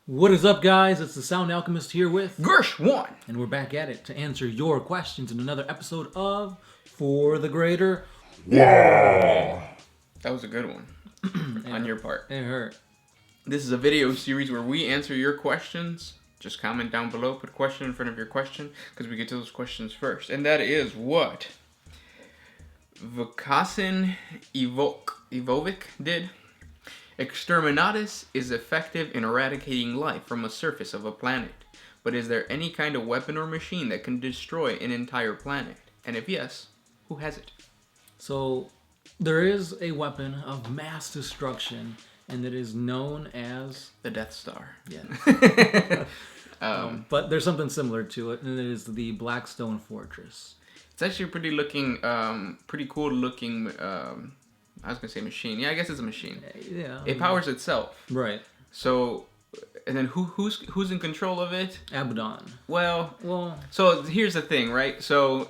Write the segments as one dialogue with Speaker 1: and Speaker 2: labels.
Speaker 1: What is up, guys? It's the Sound Alchemist here with
Speaker 2: Gersh1,
Speaker 1: and we're back at it to answer your questions in another episode of For the Greater.
Speaker 2: That was a good one on your part.
Speaker 1: It hurt.
Speaker 2: This is a video series where we answer your questions. Just comment down below, put a question in front of your question, because we get to those questions first. And that is what Vukasin Ivovic did. Exterminatus is effective in eradicating life from a surface of a planet. But is there any kind of weapon or machine that can destroy an entire planet? And if yes, who has it?
Speaker 1: So, there is a weapon of mass destruction, and it is known as
Speaker 2: The Death Star.
Speaker 1: Yeah. But there's something similar to it, and it is the Blackstone Fortress.
Speaker 2: It's actually a pretty cool looking. I was gonna say machine. Yeah, I guess it's a machine.
Speaker 1: Yeah.
Speaker 2: It powers itself.
Speaker 1: Right.
Speaker 2: So, and then who's in control of it?
Speaker 1: Abaddon.
Speaker 2: Well. So here's the thing, right? So,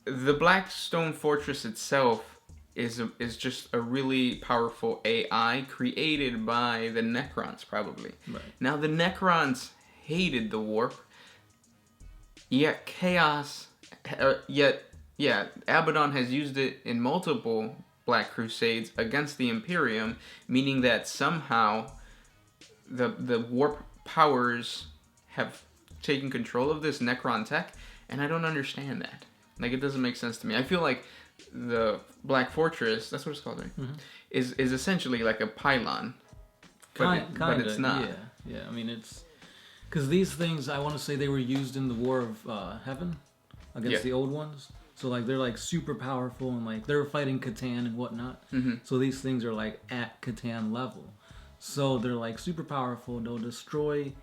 Speaker 2: the Blackstone Fortress itself is just a really powerful AI created by the Necrons, probably.
Speaker 1: Right.
Speaker 2: Now the Necrons hated the warp. Yet Abaddon has used it in multiple Black Crusades against the Imperium, meaning that somehow the warp powers have taken control of this Necron tech, and I don't understand that. Like, it doesn't make sense to me. I feel like the Black Fortress, that's what it's called, right? Mm-hmm. is essentially like a pylon. But it's not.
Speaker 1: Yeah. I mean, it's... Because these things, I want to say they were used in the War of Heaven against the old ones. So, like, they're, like, super powerful, and, like, they're fighting Catan and whatnot. Mm-hmm. So these things are, like, at Catan level. So they're, like, super powerful. They'll destroy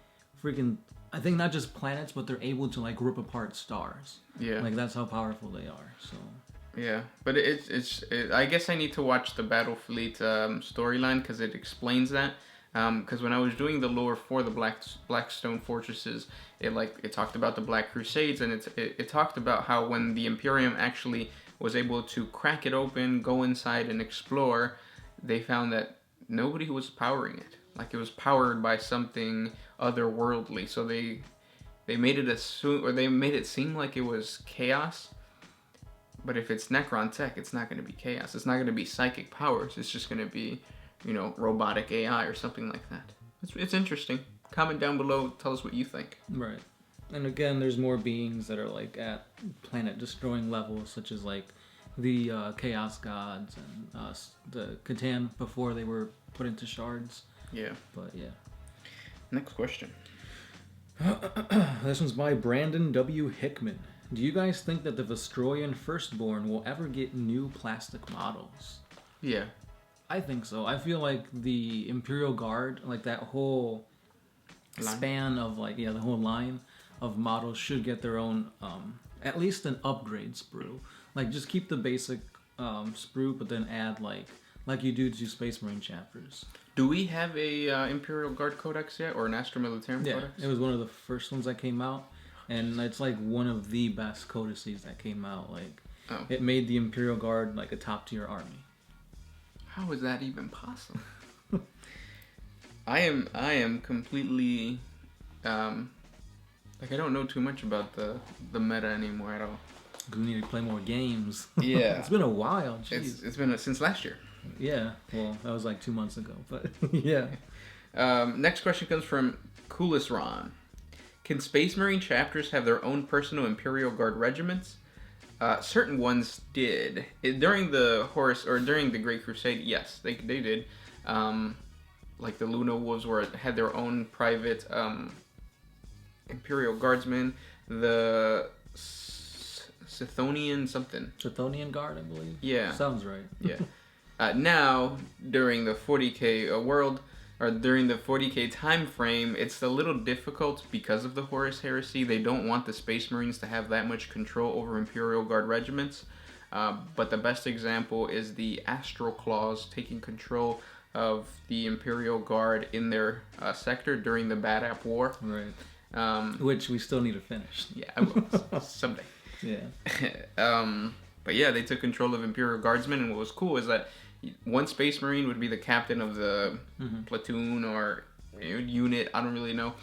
Speaker 1: freaking, I think, not just planets, but they're able to, like, rip apart stars. Yeah. Like, that's how powerful they are, so...
Speaker 2: Yeah, but it's I guess I need to watch the Battlefleet storyline, because it explains that. Because when I was doing the lore for the Blackstone Fortresses, it talked about the Black Crusades, and it talked about how when the Imperium actually was able to crack it open, go inside and explore, they found that nobody was powering it. Like, it was powered by something otherworldly. So they made it seem like it was chaos. But if it's Necron tech, it's not going to be chaos. It's not going to be psychic powers. It's just going to be, robotic AI or something like that. It's interesting. Comment down below. Tell us what you think.
Speaker 1: Right. And again, there's more beings that are, like, at planet-destroying levels, such as, like, the Chaos Gods and the Catan before they were put into shards.
Speaker 2: Yeah.
Speaker 1: But, yeah.
Speaker 2: Next question.
Speaker 1: This one's by Brandon W. Hickman. Do you guys think that the Vestroyan Firstborn will ever get new plastic models?
Speaker 2: Yeah.
Speaker 1: I think so. I feel like the Imperial Guard, like that whole span of, like, the whole line of models should get their own, at least an upgrade sprue. Like, just keep the basic sprue, but then add, like you do to Space Marine chapters.
Speaker 2: Do we have a Imperial Guard Codex yet, or an Astra Militarum Codex?
Speaker 1: It was one of the first ones that came out. And it's, like, one of the best codices that came out. Like, It made the Imperial Guard, like, a top-tier army.
Speaker 2: How is that even possible? I am completely... I don't know too much about the meta anymore at all.
Speaker 1: We need to play more games.
Speaker 2: Yeah.
Speaker 1: It's been a while. Jeez.
Speaker 2: It's been since last year.
Speaker 1: Yeah. Well, that was, like, 2 months ago. But, yeah.
Speaker 2: Next question comes from Coolest Ron. Can Space Marine chapters have their own personal Imperial Guard regiments? Certain ones did. During the Great Crusade, yes, they did. Like the Luna Wolves had their own private Imperial Guardsmen. The Scythonian
Speaker 1: Guard, I believe?
Speaker 2: Yeah.
Speaker 1: Sounds right.
Speaker 2: Yeah. Now, during the 40K world... or during the 40K time frame, it's a little difficult because of the Horus Heresy. They don't want the Space Marines to have that much control over Imperial Guard regiments. But the best example is the Astral Claws taking control of the Imperial Guard in their sector during the Bad App War.
Speaker 1: Right. Which we still need to finish.
Speaker 2: Yeah, I will. Someday.
Speaker 1: Yeah.
Speaker 2: But yeah, they took control of Imperial Guardsmen, and what was cool is that one Space Marine would be the captain of the platoon or unit. I don't really know,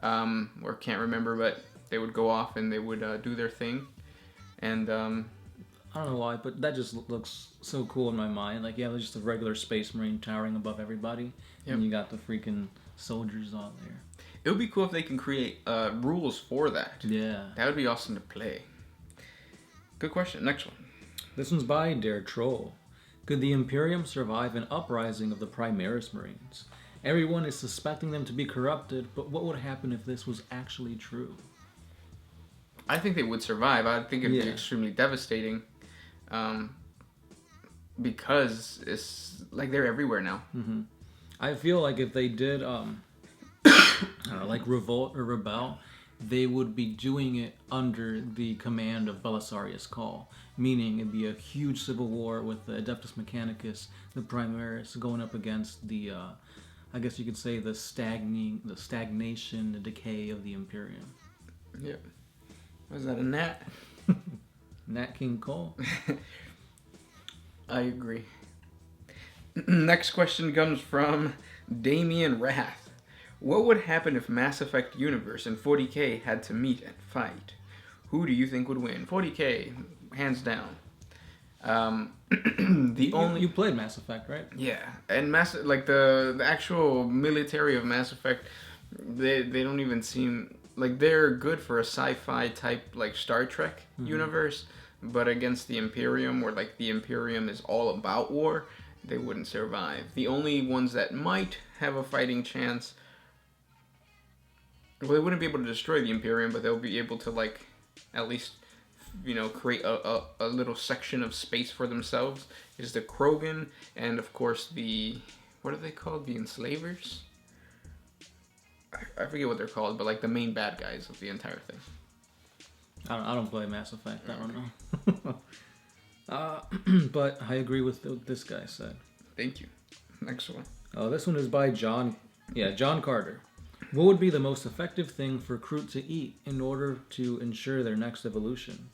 Speaker 2: or can't remember, but they would go off and they would do their thing. And
Speaker 1: I don't know why, but that just looks so cool in my mind. Like, yeah, just a regular Space Marine towering above everybody, and you got the freaking soldiers on there.
Speaker 2: It would be cool if they can create rules for that.
Speaker 1: Yeah.
Speaker 2: That would be awesome to play. Good question. Next one.
Speaker 1: This one's by Dare Troll. Could the Imperium survive an uprising of the Primaris Marines? Everyone is suspecting them to be corrupted, but what would happen if this was actually true?
Speaker 2: I think they would survive. I think it would be extremely devastating. Because it's like they're everywhere now.
Speaker 1: Mm-hmm. I feel like if they did like revolt or rebel, they would be doing it under the command of Belisarius Cawl, meaning it'd be a huge civil war with the Adeptus Mechanicus, the Primaris, going up against the I guess you could say the stagnation, the decay of the Imperium.
Speaker 2: Yeah. Was that a gnat?
Speaker 1: Nat King Cole.
Speaker 2: I agree. Next question comes from Damien Wrath. What would happen if Mass Effect Universe and 40K had to meet and fight? Who do you think would win? 40K, hands down.
Speaker 1: You played Mass Effect, right?
Speaker 2: Yeah, and the actual military of Mass Effect, they don't even seem like they're good for a sci-fi type like Star Trek universe. But against the Imperium, where like the Imperium is all about war, they wouldn't survive. The only ones that might have a fighting chance, well, they wouldn't be able to destroy the Imperium, but they'll be able to like at least, create a little section of space for themselves. Is the Krogan and of course the, what are they called? The Enslavers? I forget what they're called, but like the main bad guys of the entire thing.
Speaker 1: I don't play Mass Effect. I don't know. But I agree with what this guy said.
Speaker 2: Thank you. Next one.
Speaker 1: This one is by John Carter. What would be the most effective thing for Kroot to eat in order to ensure their next evolution?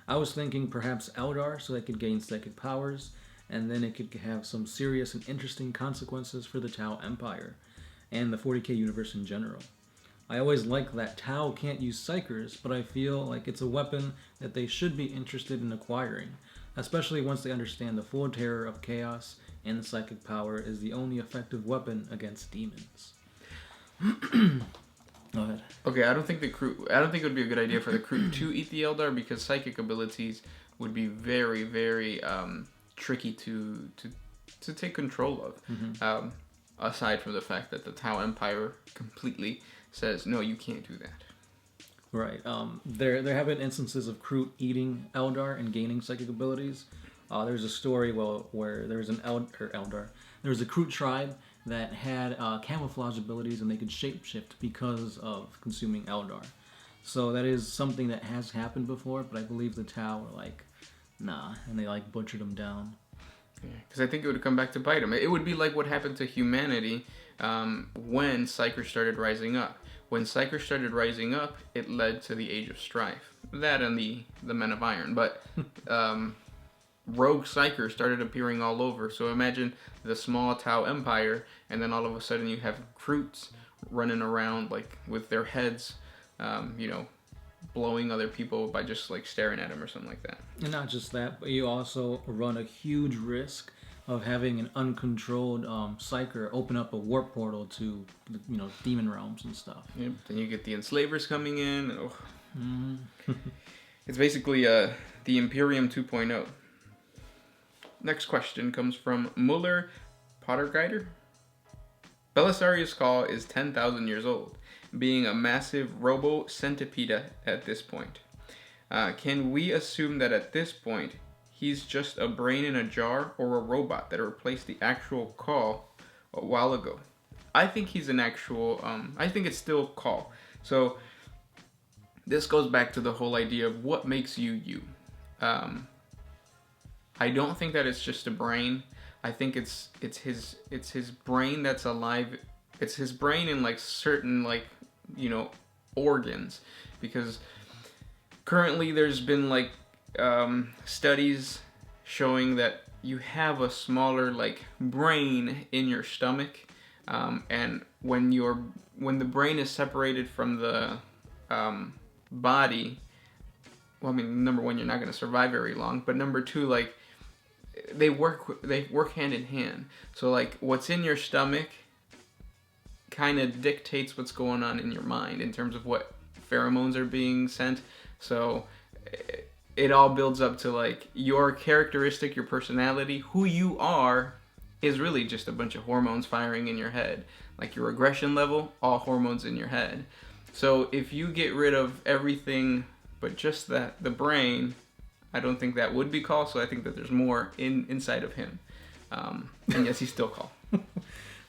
Speaker 1: I was thinking perhaps Eldar, so they could gain psychic powers, and then it could have some serious and interesting consequences for the Tau Empire and the 40K universe in general. I always like that Tau can't use Psychers, but I feel like it's a weapon that they should be interested in acquiring, especially once they understand the full terror of chaos and psychic power is the only effective weapon against demons. Go ahead.
Speaker 2: Okay, I don't think it would be a good idea for the Kroot to eat the Eldar because psychic abilities would be very, very tricky to take control of. Mm-hmm. Aside from the fact that the Tau Empire completely says, no, you can't do that.
Speaker 1: Right. There have been instances of Kroot eating Eldar and gaining psychic abilities. There's a story where there was an Eldar. There was a Kroot tribe that had camouflage abilities and they could shapeshift because of consuming Eldar. So that is something that has happened before, but I believe the Tau were like, nah, and they like butchered them down.
Speaker 2: Yeah, because I think it would come back to bite them. It would be like what happened to humanity when Psychers started rising up. When Psychers started rising up, it led to the Age of Strife. That and the Men of Iron. But rogue Psychers started appearing all over. So imagine the small Tau Empire, and then all of a sudden you have Kroots running around like with their heads, blowing other people by just like staring at them or something like that.
Speaker 1: And not just that, but you also run a huge risk of having an uncontrolled Psyker open up a warp portal to, demon realms and stuff.
Speaker 2: Yep. Then you get the Enslavers coming in. Oh. Mm-hmm. It's basically the Imperium 2.0. Next question comes from Muller Pottergeider. Belisarius Cawl is 10,000 years old, being a massive robo-centipede at this point. Can we assume that at this point, he's just a brain in a jar or a robot that replaced the actual Cawl a while ago? I think he's an actual, I think it's still Cawl. So, this goes back to the whole idea of what makes you you. I don't think that it's just a brain. I think it's his brain that's alive. It's his brain in like certain organs, because currently there's been like studies showing that you have a smaller like brain in your stomach And when the brain is separated from the body, well, I mean, number one, you're not going to survive very long, but number two, like, they work hand in hand. So like what's in your stomach kind of dictates what's going on in your mind in terms of what pheromones are being sent. So it all builds up to like your characteristic, your personality, who you are is really just a bunch of hormones firing in your head. Like your aggression level, all hormones in your head. So if you get rid of everything but just the brain, I don't think that would be Call. So I think that there's more inside of him. And yes, he's still Call.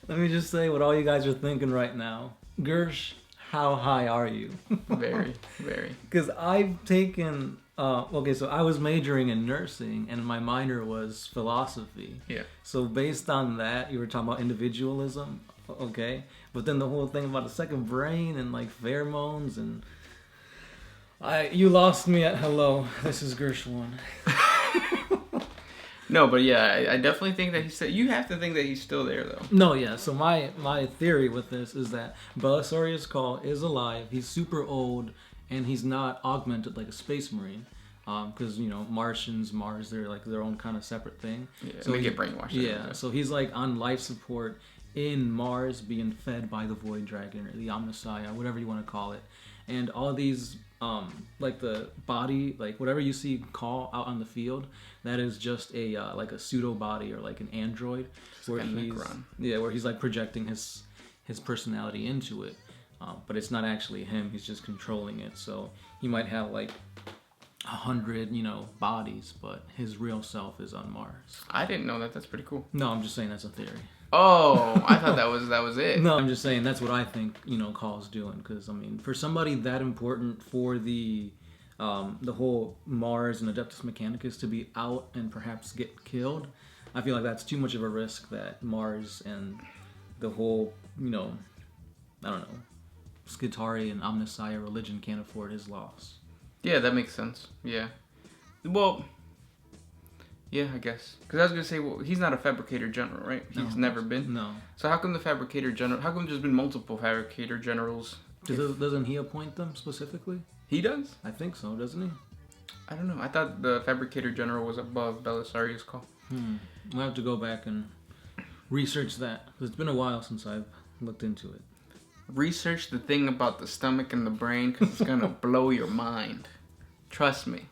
Speaker 1: Let me just say what all you guys are thinking right now. Gersh, how high are you?
Speaker 2: Very, very.
Speaker 1: Because I've taken... okay, so I was majoring in nursing, and my minor was philosophy.
Speaker 2: Yeah.
Speaker 1: So based on that, you were talking about individualism, okay? But then the whole thing about the second brain and like pheromones and... you lost me at hello. This is Gershwin.
Speaker 2: No, but yeah, I definitely think that you have to think that he's still there, though.
Speaker 1: No, yeah. So my theory with this is that Belisarius Cawl is alive. He's super old, and he's not augmented like a space marine. Because, you know, Martians, Mars, they're like their own kind of separate thing.
Speaker 2: Yeah,
Speaker 1: so
Speaker 2: they get brainwashed.
Speaker 1: Yeah, so he's like on life support in Mars, being fed by the Void Dragon or the Omnissiah, whatever you want to call it. And all these, like the body, like whatever you see Cawl out on the field, that is just a like a pseudo body or like an android, where where he's like projecting his personality into it, but it's not actually him. He's just controlling it. So he might have like 100, you know, bodies, but his real self is on Mars.
Speaker 2: I didn't know that. That's pretty cool.
Speaker 1: No, I'm just saying that's a theory.
Speaker 2: Oh, I thought that was it.
Speaker 1: No, I'm just saying that's what I think, you know, Call's doing. Because, I mean, for somebody that important for the whole Mars and Adeptus Mechanicus to be out and perhaps get killed, I feel like that's too much of a risk that Mars and the whole, you know, I don't know, Skitarii and Omnissiah religion can't afford his loss.
Speaker 2: Yeah, that makes sense. Yeah. Well... yeah, I guess. Because I was going to say, well, he's not a Fabricator General, right? He's never been?
Speaker 1: No.
Speaker 2: So how come the Fabricator General... how come there's been multiple Fabricator Generals?
Speaker 1: Doesn't he appoint them specifically?
Speaker 2: He does?
Speaker 1: I think so, doesn't he?
Speaker 2: I don't know. I thought the Fabricator General was above Belisarius Cawl.
Speaker 1: We'll have to go back and research that. Because it's been a while since I've looked into it.
Speaker 2: Research the thing about the stomach and the brain, because it's going to blow your mind. Trust me.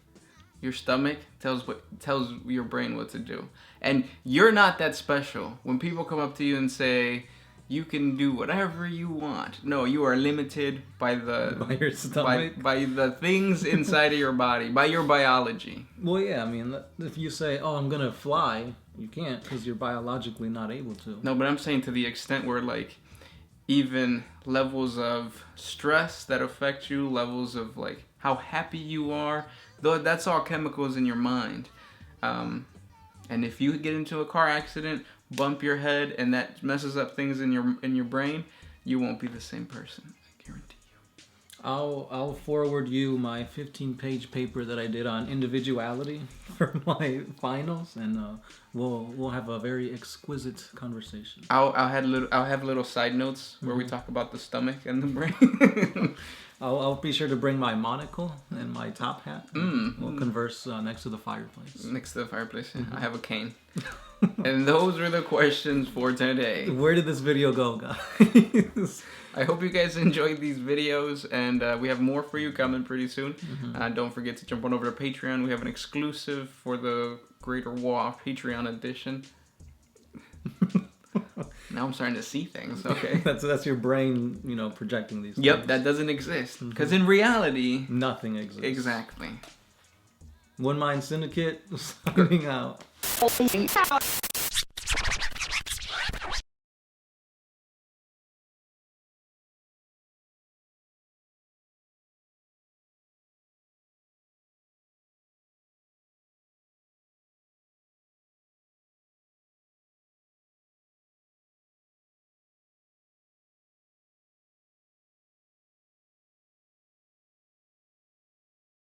Speaker 2: Your stomach tells your brain what to do. And you're not that special. When people come up to you and say, you can do whatever you want. No, you are limited by
Speaker 1: your stomach?
Speaker 2: By the things inside of your body, by your biology.
Speaker 1: Well, yeah, I mean, if you say, oh, I'm going to fly, you can't because you're biologically not able to.
Speaker 2: No, but I'm saying to the extent where, like, even levels of stress that affect you, levels of, like, how happy you are, though that's all chemicals in your mind. And if you get into a car accident, bump your head, and that messes up things in your brain, you won't be the same person. I guarantee you.
Speaker 1: I'll forward you my 15-page paper that I did on individuality for my finals, and we'll have a very exquisite conversation.
Speaker 2: I'll have little side notes where we talk about the stomach and the brain.
Speaker 1: I'll be sure to bring my monocle and my top hat. We'll converse next to the fireplace.
Speaker 2: Next to the fireplace, I have a cane. And those are the questions for today.
Speaker 1: Where did this video go, guys?
Speaker 2: I hope you guys enjoyed these videos, and we have more for you coming pretty soon. Don't forget to jump on over to Patreon. We have an exclusive for the Greater WAAAGH Patreon edition. Now I'm starting to see things. Okay,
Speaker 1: that's your brain, you know, projecting these.
Speaker 2: Yep,
Speaker 1: things.
Speaker 2: that doesn't exist because in reality,
Speaker 1: nothing exists.
Speaker 2: Exactly.
Speaker 1: One Mind Syndicate signing out.